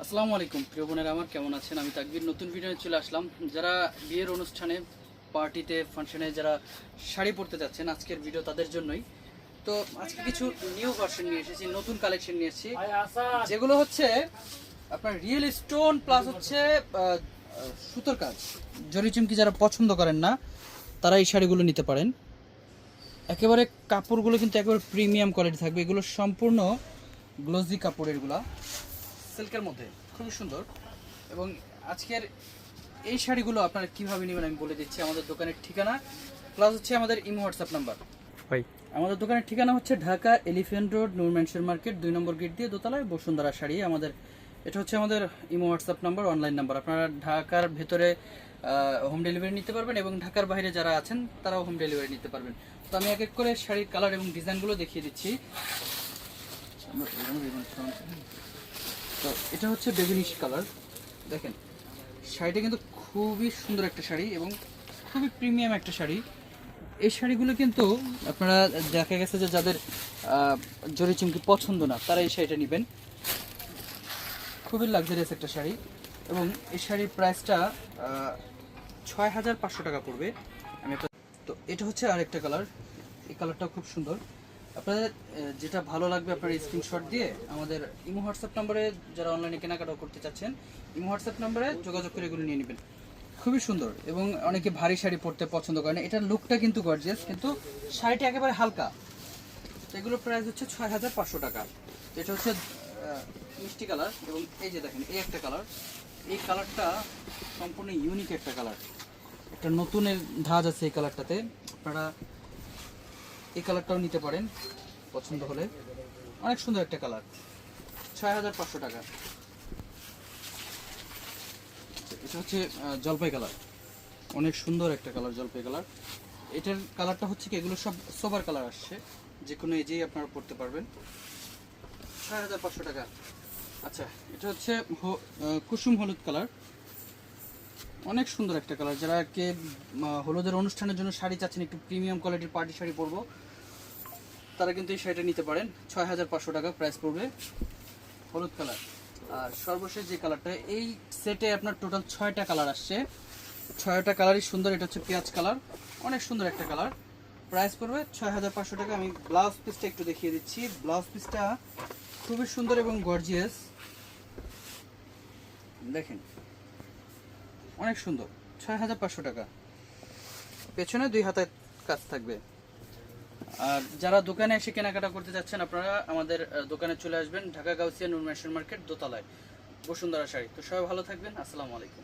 আসসালামু আলাইকুম প্রিয় বোনেরা, আমার কেমন আছেন? আমি তাকবীর নতুন ভিডিও চলে আসলাম। যারা বিয়ের অনুষ্ঠানে, পার্টিতে, ফাংশনে যারা শাড়ি পরতে যাচ্ছেন, আজকের ভিডিও তাদের জন্যই। তো আজকে কিছু নিউ ভার্সন নিয়ে এসেছি, নতুন কালেকশন নিয়ে এসেছি, যেগুলো হচ্ছে আপনার রিয়েল স্টোন প্লাস হচ্ছে সুতোর কাজ। জরি চুমকি যারা পছন্দ করেন না তারা এই শাড়িগুলো নিতে পারেন। একেবারে কাপড়গুলো কিন্তু একেবারে প্রিমিয়াম কোয়ালিটি থাকবে। এগুলো সম্পূর্ণ গ্লোজি কাপড়ের, এগুলা সিল্কের মধ্যে খুবই সুন্দর। এবং আজকের এই শাড়িগুলো আপনারা কীভাবে নেবেন আমি বলে দিচ্ছি। আমাদের দোকানের ঠিকানা প্লাস হচ্ছে আমাদের ইমো হোয়াটসঅ্যাপ নাম্বার। আমাদের দোকানের ঠিকানা হচ্ছে ঢাকা এলিফ্যান্ট রোড, নূর ম্যানশন মার্কেট, 2 নম্বর গেট দিয়ে দোতলায়, বসুন্ধরা শাড়ি। এটা হচ্ছে আমাদের imo WhatsApp number, online number. আপনারা ঢাকার ভেতরে হোম ডেলিভারি নিতে পারবেন এবং ঢাকার বাইরে যারা আছেন তারাও হোম ডেলিভারি নিতে পারবেন। তো আমি এক এক করে শাড়ির কালার এবং ডিজাইনগুলো দেখিয়ে দিচ্ছি। তো এটা হচ্ছে বেগুনিশ কালার। দেখেন শাড়িটা কিন্তু খুবই সুন্দর একটা শাড়ি এবং খুবই প্রিমিয়াম একটা শাড়ি। এই শাড়িগুলো কিন্তু আপনারা দেখা গেছে যে যাদের জরি চুমকি পছন্দ না তারা এই শাড়িটা নেবেন। খুবই লাক্সারিয়াস একটা শাড়ি এবং এই শাড়ির প্রাইসটা 6500 টাকা পড়বে। তো এটা হচ্ছে আরেকটা কালার। এই কালারটাও খুব সুন্দর। আপনাদের যেটা ভালো লাগবে আপনারা স্ক্রিনশট দিয়ে আমাদের ইমো হোয়াটসঅ্যাপ নাম্বারে, যারা অনলাইনে কেনাকাটা করতে চাচ্ছেন, ইমো হোয়াটসঅ্যাপ নাম্বারে যোগাযোগ করে এগুলো নিয়ে নেবেন। খুবই সুন্দর এবং অনেকে ভারী শাড়ি পরতে পছন্দ করেন। এটার লুকটা কিন্তু গর্জিয়াস, কিন্তু শাড়িটা একেবারে হালকা। তো এগুলোর প্রাইস হচ্ছে 6500 টাকা। তো এটা হচ্ছে মিষ্টি কালার এবং এই যে দেখেন এই একটা কালার। এই কালারটা সম্পূর্ণ ইউনিক একটা কালার। একটা নতুনের ধাঁজ আছে এই কালারটাতে। আপনারা এই কালারটাও নিতে পারেন পছন্দ হলে। অনেক সুন্দর একটা কালার, 6500 টাকা। এটা হচ্ছে জলপাই কালার, অনেক সুন্দর একটা কালার, জলপাই কালার। এটার কালারটা হচ্ছে কি, এগুলো সব সোবার কালার আসছে, যে কোনো এজেই আপনারা পড়তে পারবেন। 6500 টাকা। আচ্ছা, এটা হচ্ছে কুসুম হলুদ কালার, অনেক সুন্দর একটা কালার। যারা কে হলুদের অনুষ্ঠানের জন্য শাড়ি চাচ্ছেন, একটু প্রিমিয়াম কোয়ালিটির পার্টি শাড়ি পরবো, তারা কিন্তু এই শাড়িটা নিতে পারেন। 6500 টাকা প্রাইস পড়বে, হলুদ কালার। আর সর্বশেষ যে কালারটা, এই সেটে আপনার টোটাল 6টা কালার আসছে, 6টা কালারই সুন্দর। এটা হচ্ছে পেঁয়াজ কালার, অনেক সুন্দর একটা কালার। প্রাইস পড়বে 6500 টাকা। আমি ব্লাউজ পিসটা একটু দেখিয়ে দিচ্ছি। ব্লাউজ পিসটা খুবই সুন্দর এবং গর্জিয়াস, দেখেন অনেক সুন্দর। 6500 টাকা। পেছনে 2 হাতের কাজ থাকবে। আর যারা দোকানে এসে কেনাকাটা করতে যাচ্ছেন, আপনারা আমাদের দোকানে চলে আসবেন, ঢাকা গাউসিয়া, নূর ম্যানশন মার্কেট, দোতলায়, বসুন্ধরা শাড়ি। তো সবাই ভালো থাকবেন। আসসালামু আলাইকুম।